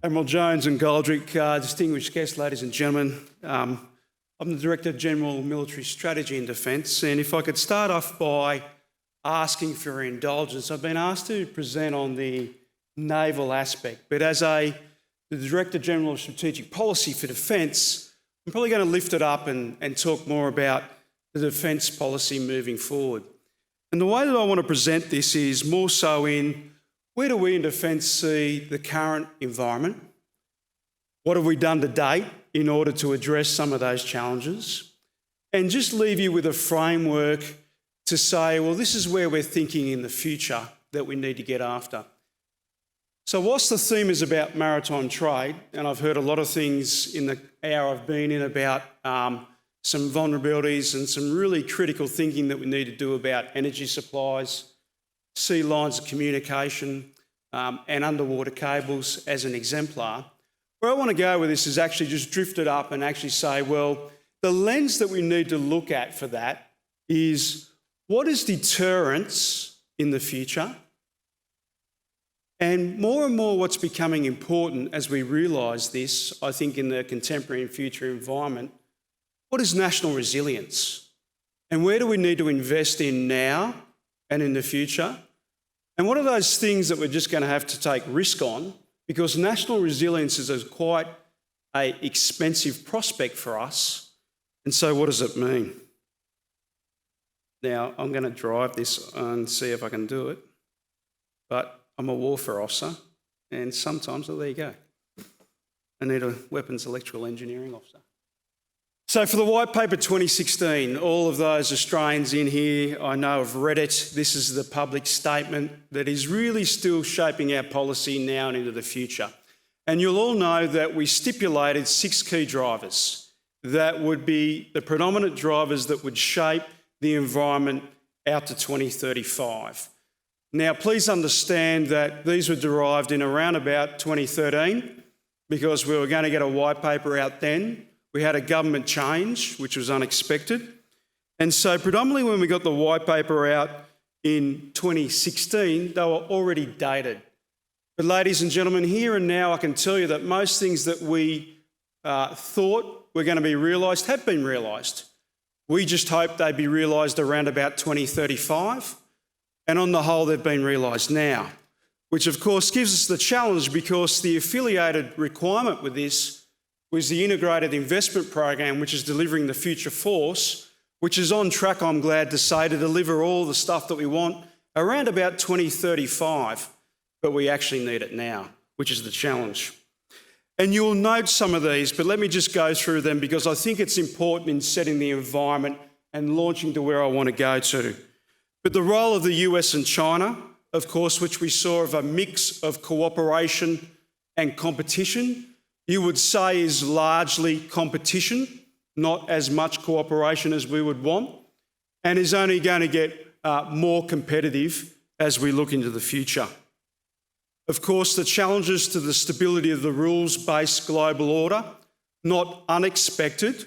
Admiral Jones and Goldrick, distinguished guests, ladies and gentlemen. I'm the Director General Military Strategy and Defence, and if I could start off by asking for your indulgence. I've been asked to present on the naval aspect, but as the Director General of Strategic Policy for Defence, I'm probably going to lift it up and talk more about the defence policy moving forward. And the way that I want to present this is more so in where do we in defence see the current environment? What have we done to date in order to address some of those challenges? And just leave you with a framework to say, well, this is where we're thinking in the future that we need to get after. So whilst the theme is about maritime trade, and I've heard a lot of things in the hour I've been in about some vulnerabilities and some really critical thinking that we need to do about energy supplies, sea lines of communication, and underwater cables as an exemplar. Where I want to go with this is actually just drift it up and actually say, well, the lens that we need to look at for that is what is deterrence in the future? And more what's becoming important as we realise this, I think in the contemporary and future environment, what is national resilience? And where do we need to invest in now and in the future? And what are those things that we're just going to have to take risk on? Because national resilience is quite an expensive prospect for us. And so what does it mean? Now, I'm going to drive this and see if I can do it. But I'm a warfare officer, and sometimes, well, there you go. I need a weapons electrical engineering officer. So for the White Paper 2016, all of those Australians in here, I know have read it. This is the public statement that is really still shaping our policy now and into the future. And you'll all know that we stipulated 6 key drivers that would be the predominant drivers that would shape the environment out to 2035. Now, please understand that these were derived in around about 2013 because we were going to get a white paper out then. We had a government change, which was unexpected. And so predominantly when we got the white paper out in 2016, they were already dated. But ladies and gentlemen, here and now I can tell you that most things that we thought were going to be realised have been realised. We just hoped they'd be realised around about 2035. And on the whole, they've been realised now, which of course gives us the challenge because the affiliated requirement with this was the Integrated Investment Program, which is delivering the future force, which is on track, I'm glad to say, to deliver all the stuff that we want around about 2035, but we actually need it now, which is the challenge. And you'll note some of these, but let me just go through them because I think it's important in setting the environment and launching to where I want to go to. But the role of the US and China, of course, which we saw of a mix of cooperation and competition, you would say is largely competition, not as much cooperation as we would want, and is only going to get more competitive as we look into the future. Of course, the challenges to the stability of the rules-based global order, not unexpected,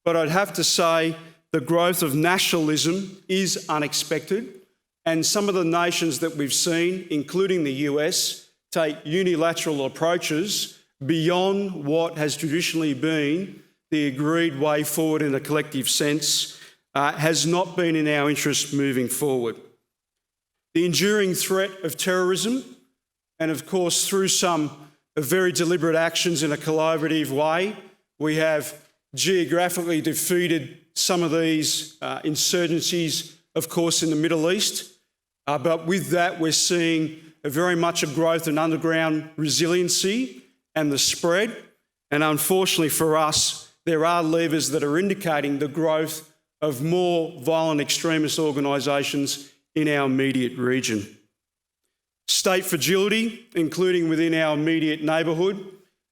but I'd have to say the growth of nationalism is unexpected, and some of the nations that we've seen, including the US, take unilateral approaches beyond what has traditionally been the agreed way forward in a collective sense, has not been in our interest moving forward. The enduring threat of terrorism, and of course through some very deliberate actions in a collaborative way, we have geographically defeated some of these insurgencies, of course, in the Middle East. But with that, we're seeing very much a growth in underground resiliency and the spread. And unfortunately for us, there are levers that are indicating the growth of more violent extremist organisations in our immediate region. State fragility, including within our immediate neighbourhood.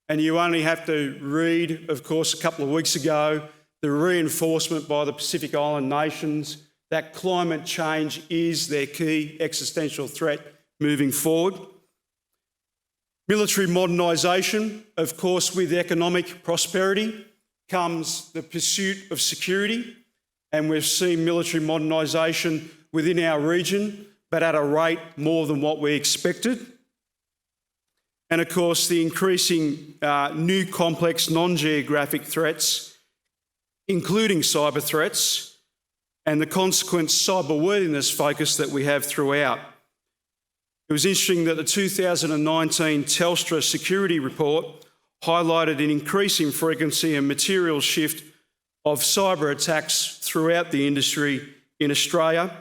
And you only have to read, of course, a couple of weeks ago, the reinforcement by the Pacific Island nations that climate change is their key existential threat moving forward. Military modernisation, of course, with economic prosperity comes the pursuit of security, and we've seen military modernisation within our region, but at a rate more than what we expected. and of course the increasing new complex non-geographic threats, including cyber threats, and the consequent cyberworthiness focus that we have throughout. It was interesting that the 2019 Telstra Security Report highlighted an increasing frequency and material shift of cyber attacks throughout the industry in Australia.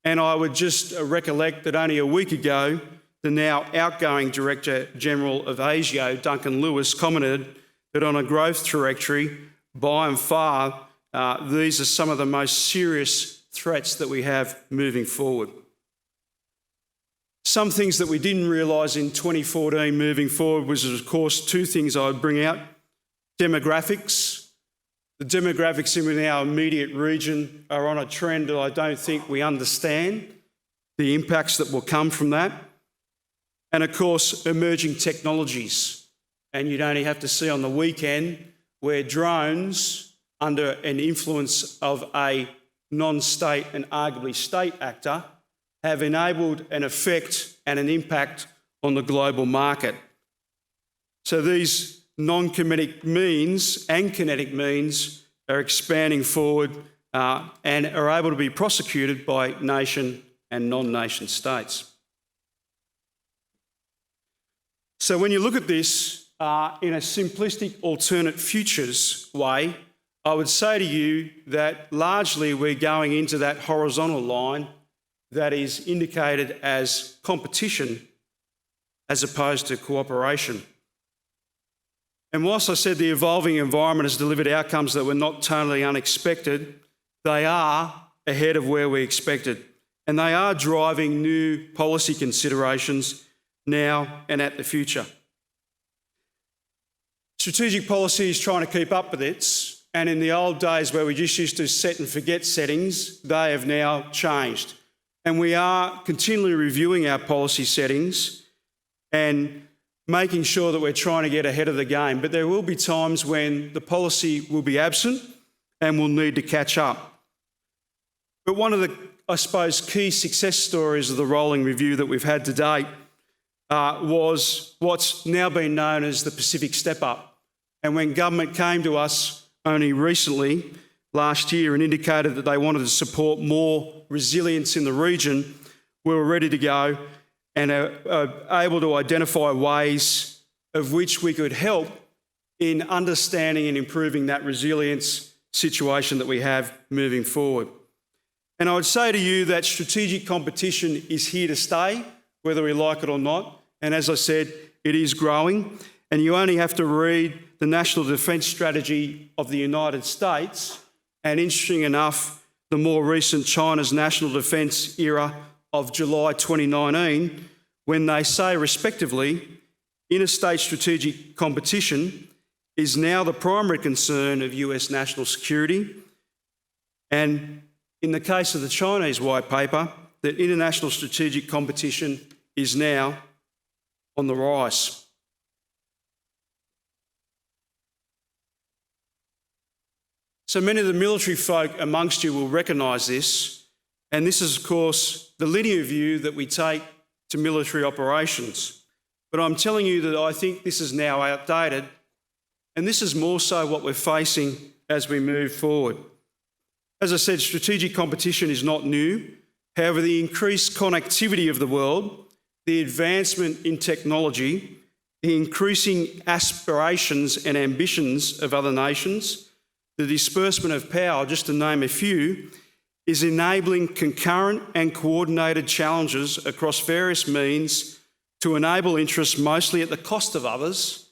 And I would just recollect that only a week ago, the now outgoing Director General of ASIO, Duncan Lewis, commented that on a growth trajectory, by and far, these are some of the most serious threats that we have moving forward. Some things that we didn't realise in 2014 moving forward was, of course, two things I would bring out. Demographics. The demographics in our immediate region are on a trend that I don't think we understand, the impacts that will come from that. And of course, emerging technologies. And you'd only have to see on the weekend where drones, under an influence of a non-state and arguably state actor, have enabled an effect and an impact on the global market. So these non-kinetic means and kinetic means are expanding forward and are able to be prosecuted by nation and non-nation states. So when you look at this in a simplistic alternate futures way, I would say to you that largely we're going into that horizontal line that is indicated as competition as opposed to cooperation. And whilst I said the evolving environment has delivered outcomes that were not totally unexpected, they are ahead of where we expected. And they are driving new policy considerations now and at the future. Strategic policy is trying to keep up with it, and in the old days where we just used to set and forget settings, they have now changed. And we are continually reviewing our policy settings and making sure that we're trying to get ahead of the game. But there will be times when the policy will be absent and we'll need to catch up. But one of the, I suppose, key success stories of the rolling review that we've had to date was what's now been known as the Pacific Step Up. And when government came to us only recently, last year, and indicated that they wanted to support more resilience in the region, we were ready to go and are able to identify ways of which we could help in understanding and improving that resilience situation that we have moving forward. And I would say to you that strategic competition is here to stay, whether we like it or not. And as I said, it is growing. And you only have to read the National Defence Strategy of the United States, and interesting enough, the more recent China's National Defence era of July 2019, when they say respectively, interstate strategic competition is now the primary concern of US national security. And in the case of the Chinese white paper, that international strategic competition is now on the rise. So many of the military folk amongst you will recognise this, and this is, of course, the linear view that we take to military operations. But I'm telling you that I think this is now outdated, and this is more so what we're facing as we move forward. As I said, strategic competition is not new. However, the increased connectivity of the world, the advancement in technology, the increasing aspirations and ambitions of other nations, the disbursement of power, just to name a few, is enabling concurrent and coordinated challenges across various means to enable interests mostly at the cost of others,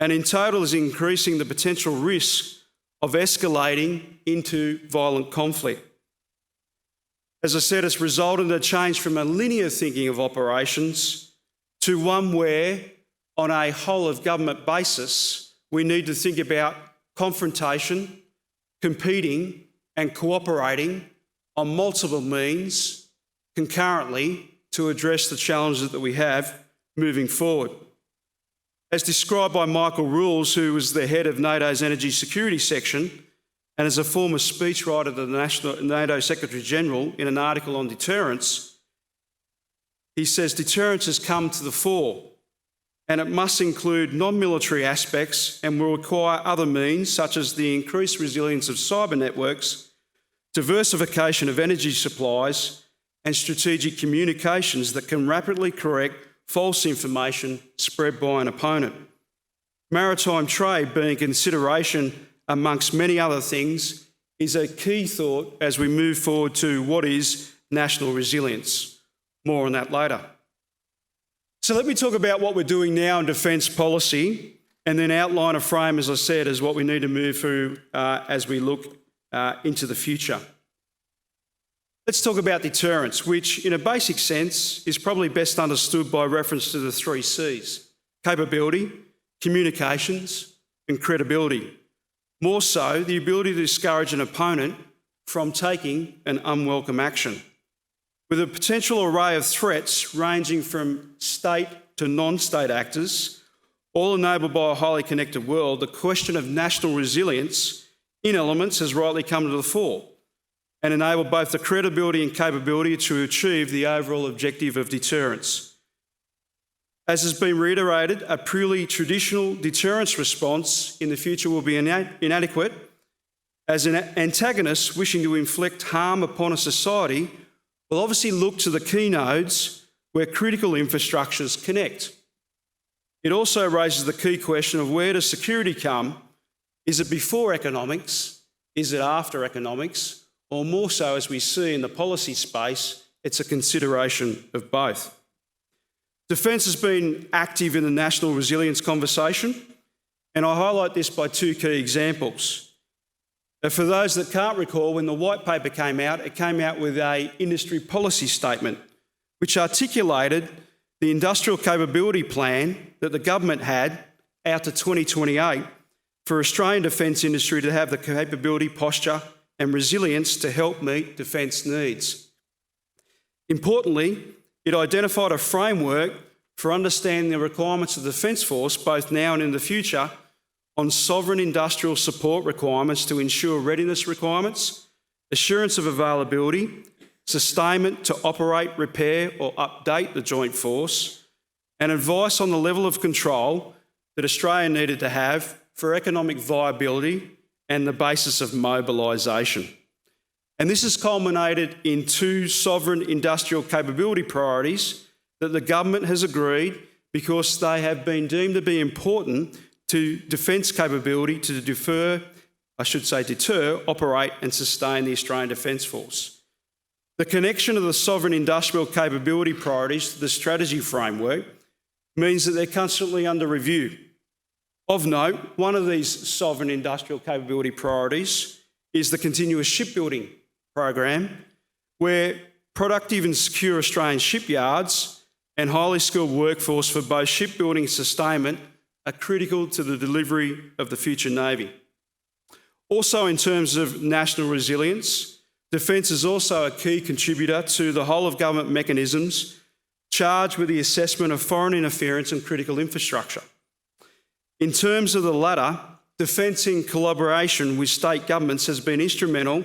and in total is increasing the potential risk of escalating into violent conflict. As I said, it's resulted in a change from a linear thinking of operations to one where, on a whole-of-government basis, we need to think about confrontation, competing and cooperating on multiple means concurrently to address the challenges that we have moving forward. As described by Michael Rules, who was the head of NATO's Energy Security Section and as a former speechwriter to the NATO Secretary General in an article on deterrence, he says, deterrence has come to the fore and it must include non-military aspects and will require other means such as the increased resilience of cyber networks, diversification of energy supplies, and strategic communications that can rapidly correct false information spread by an opponent. Maritime trade, being a consideration amongst many other things, is a key thought as we move forward to what is national resilience. More on that later. So let me talk about what we're doing now in defence policy and then outline a frame, as I said, as what we need to move through as we look into the future. Let's talk about deterrence, which in a basic sense is probably best understood by reference to the 3 Cs: capability, communications, and credibility. More so, the ability to discourage an opponent from taking an unwelcome action. With a potential array of threats ranging from state to non-state actors, all enabled by a highly connected world, the question of national resilience in elements has rightly come to the fore and enabled both the credibility and capability to achieve the overall objective of deterrence. As has been reiterated, a purely traditional deterrence response in the future will be inadequate, as an antagonist wishing to inflict harm upon a society will obviously look to the key nodes where critical infrastructures connect. It also raises the key question of where does security come? Is it before economics? Is it after economics? Or more so, as we see in the policy space, it's a consideration of both. Defence has been active in the national resilience conversation, and I highlight this by 2 key examples. For those that can't recall, when the white paper came out, it came out with an industry policy statement which articulated the industrial capability plan that the government had out to 2028 for Australian defence industry to have the capability, posture and resilience to help meet defence needs. Importantly, it identified a framework for understanding the requirements of the Defence Force, both now and in the future, on sovereign industrial support requirements to ensure readiness requirements, assurance of availability, sustainment to operate, repair or update the joint force, and advice on the level of control that Australia needed to have for economic viability and the basis of mobilisation. And this has culminated in 2 sovereign industrial capability priorities that the government has agreed because they have been deemed to be important to defence capability to deter, operate and sustain the Australian Defence Force. The connection of the sovereign industrial capability priorities to the strategy framework means that they're constantly under review. Of note, one of these sovereign industrial capability priorities is the continuous shipbuilding program, where productive and secure Australian shipyards and highly skilled workforce for both shipbuilding and sustainment are critical to the delivery of the future Navy. Also, in terms of national resilience, defence is also a key contributor to the whole of government mechanisms charged with the assessment of foreign interference in critical infrastructure. In terms of the latter, defence in collaboration with state governments has been instrumental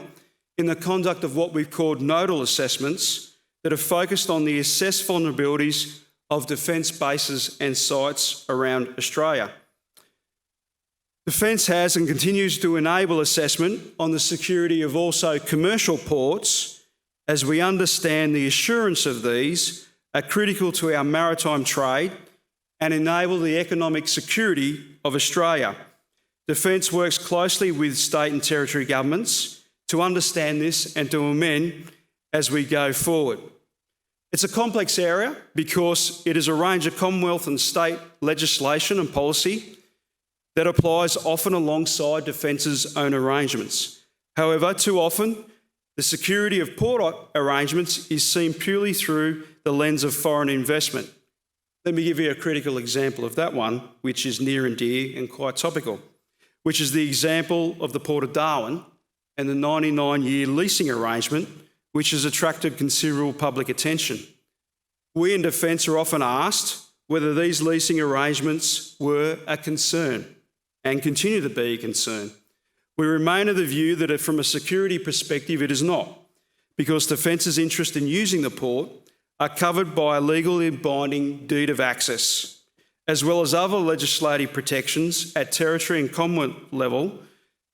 in the conduct of what we've called nodal assessments that are focused on the assessed vulnerabilities of defence bases and sites around Australia. Defence has and continues to enable assessment on the security of also commercial ports, as we understand the assurance of these are critical to our maritime trade and enable the economic security of Australia. Defence works closely with state and territory governments to understand this and to amend as we go forward. It's a complex area because it is a range of Commonwealth and state legislation and policy that applies often alongside Defence's own arrangements. However, too often, the security of port arrangements is seen purely through the lens of foreign investment. Let me give you a critical example of that one, which is near and dear and quite topical, which is the example of the Port of Darwin and the 99-year leasing arrangement, which has attracted considerable public attention. We in Defence are often asked whether these leasing arrangements were a concern and continue to be a concern. We remain of the view that from a security perspective it is not, because Defence's interest in using the port are covered by a legally binding deed of access. as well as other legislative protections at territory and Commonwealth level,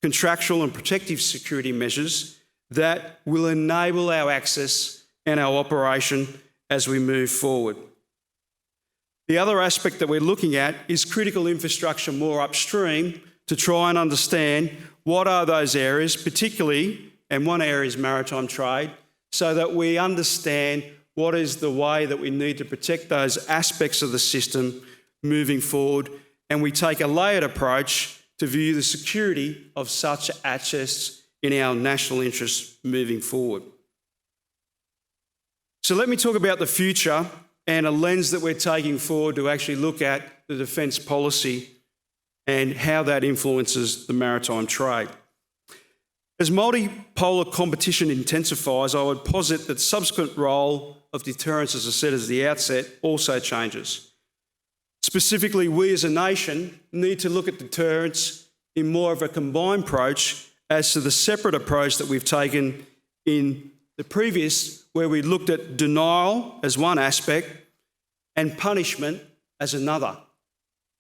contractual and protective security measures that will enable our access and our operation as we move forward. The other aspect that we're looking at is critical infrastructure more upstream to try and understand what are those areas, particularly, and one area is maritime trade, so that we understand what is the way that we need to protect those aspects of the system moving forward, and we take a layered approach to view the security of such assets in our national interest moving forward. So let me talk about the future and a lens that we're taking forward to actually look at the defence policy and how that influences the maritime trade. As multipolar competition intensifies, I would posit that the subsequent role of deterrence, as I said at the outset, also changes. Specifically, we as a nation need to look at deterrence in more of a combined approach as to the separate approach that we've taken in the previous, where we looked at denial as one aspect and punishment as another.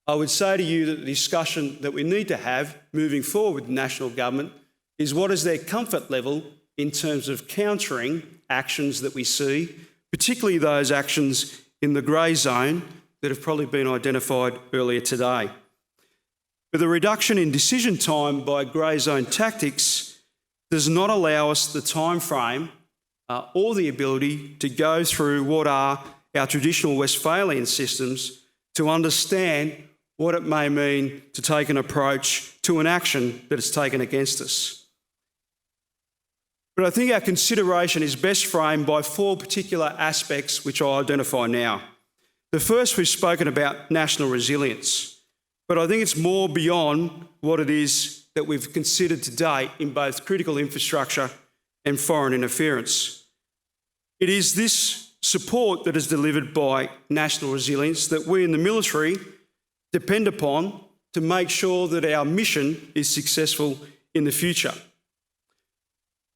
I would say to you that the discussion that we need to have moving forward with the national government is what is their comfort level in terms of countering actions that we see, particularly those actions in the grey zone that have probably been identified earlier today. But the reduction in decision time by grey zone tactics does not allow us the time frame or the ability to go through what are our traditional Westphalian systems to understand what it may mean to take an approach to an action that is taken against us. But I think our consideration is best framed by four particular aspects which I'll identify now. The first, we've spoken about national resilience, but I think it's more beyond what it is that we've considered to date in both critical infrastructure and foreign interference. It is this support that is delivered by national resilience that we in the military depend upon to make sure that our mission is successful in the future.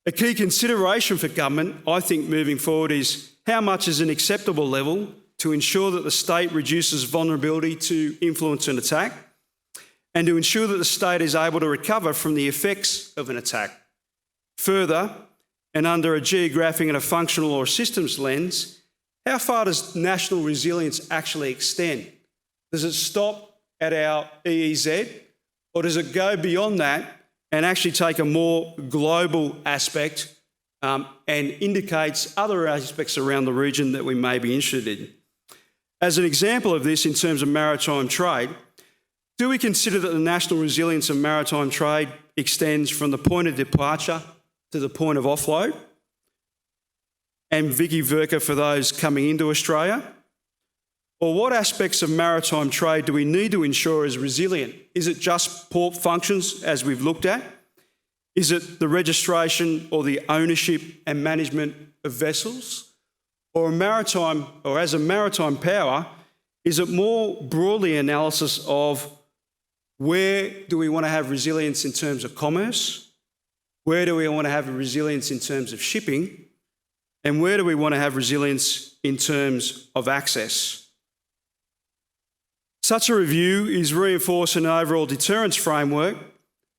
A key consideration for government, I think, moving forward is how much is an acceptable level to ensure that the state reduces vulnerability to influence and attack, and to ensure that the state is able to recover from the effects of an attack. Further, and under a geographic and a functional or a systems lens, how far does national resilience actually extend? Does it stop at our EEZ, or does it go beyond that and actually take a more global aspect and indicates other aspects around the region that we may be interested in? As an example of this in terms of maritime trade, do we consider that the national resilience of maritime trade extends from the point of departure to the point of offload? And vice versa for those coming into Australia? Or what aspects of maritime trade do we need to ensure is resilient? Is it just port functions, as we've looked at? Is it the registration or the ownership and management of vessels? Or as a maritime power, is it more broadly analysis of where do we want to have resilience in terms of commerce? Where do we want to have resilience in terms of shipping? And where do we want to have resilience in terms of access? Such a review is reinforced in an overall deterrence framework,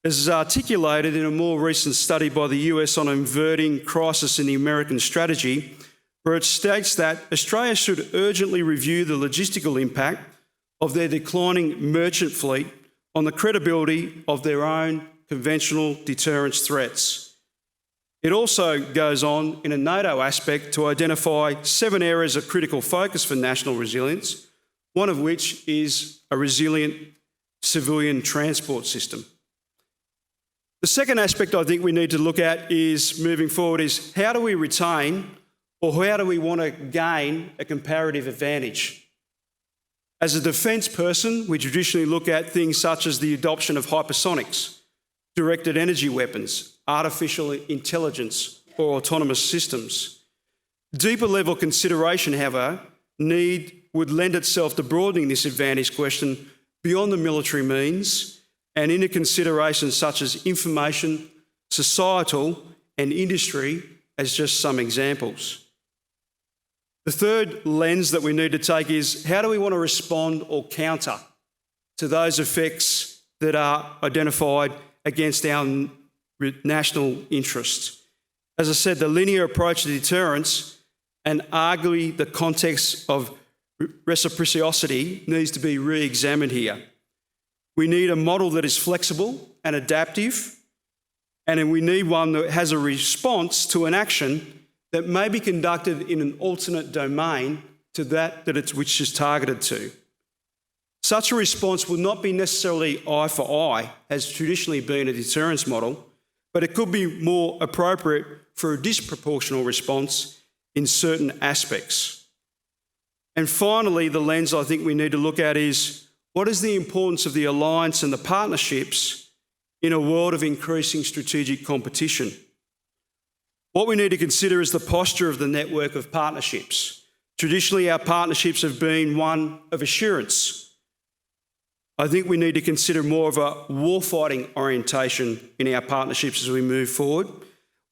as is articulated in a more recent study by the US on inverting crisis in the American strategy, where it states that Australia should urgently review the logistical impact of their declining merchant fleet on the credibility of their own conventional deterrence threats. It also goes on in a NATO aspect to identify 7 areas of critical focus for national resilience, one of which is a resilient civilian transport system. The second aspect I think we need to look at is, moving forward, is how do we retain or how do we want to gain a comparative advantage? As a defence person, we traditionally look at things such as the adoption of hypersonics, directed energy weapons, artificial intelligence, or autonomous systems. Deeper level consideration, however, would lend itself to broadening this advantage question beyond the military means and into considerations such as information, societal, and industry as just some examples. The third lens that we need to take is how do we want to respond or counter to those effects that are identified against our national interests. As I said, the linear approach to deterrence and arguably the context of reciprocity needs to be re-examined here. We need a model that is flexible and adaptive, and we need one that has a response to an action that may be conducted in an alternate domain to that which is targeted to. Such a response will not be necessarily eye for eye, as traditionally been a deterrence model, but it could be more appropriate for a disproportional response in certain aspects. And finally, the lens I think we need to look at is what is the importance of the alliance and the partnerships in a world of increasing strategic competition? What we need to consider is the posture of the network of partnerships. Traditionally, our partnerships have been one of assurance. I think we need to consider more of a warfighting orientation in our partnerships as we move forward,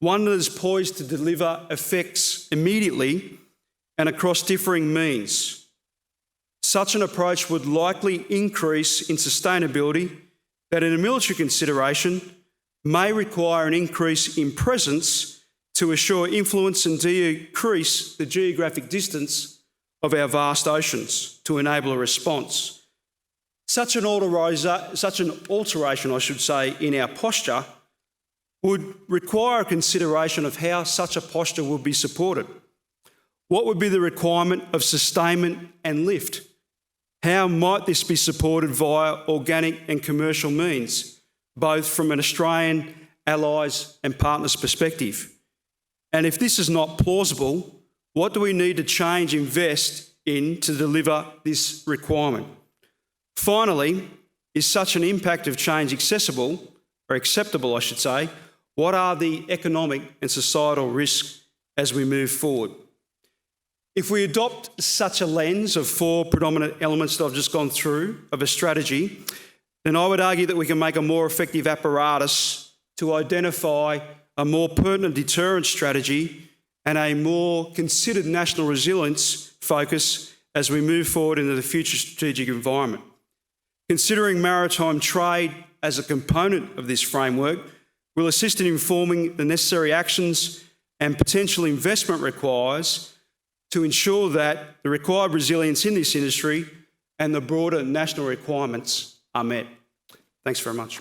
one that is poised to deliver effects immediately and across differing means. Such an approach would likely increase in sustainability that in a military consideration may require an increase in presence to assure influence and decrease the geographic distance of our vast oceans to enable a response. Such an alteration, I should say, in our posture would require a consideration of how such a posture would be supported. What would be the requirement of sustainment and lift? How might this be supported via organic and commercial means, both from an Australian, allies and partners perspective? And if this is not plausible, what do we need to change, invest in to deliver this requirement? Finally, is such an impact of change accessible, or acceptable, I should say? What are the economic and societal risks as we move forward? If we adopt such a lens of four predominant elements that I've just gone through of a strategy, then I would argue that we can make a more effective apparatus to identify a more pertinent deterrence strategy and a more considered national resilience focus as we move forward into the future strategic environment. Considering maritime trade as a component of this framework will assist in informing the necessary actions and potential investment requires to ensure that the required resilience in this industry and the broader national requirements are met. Thanks very much.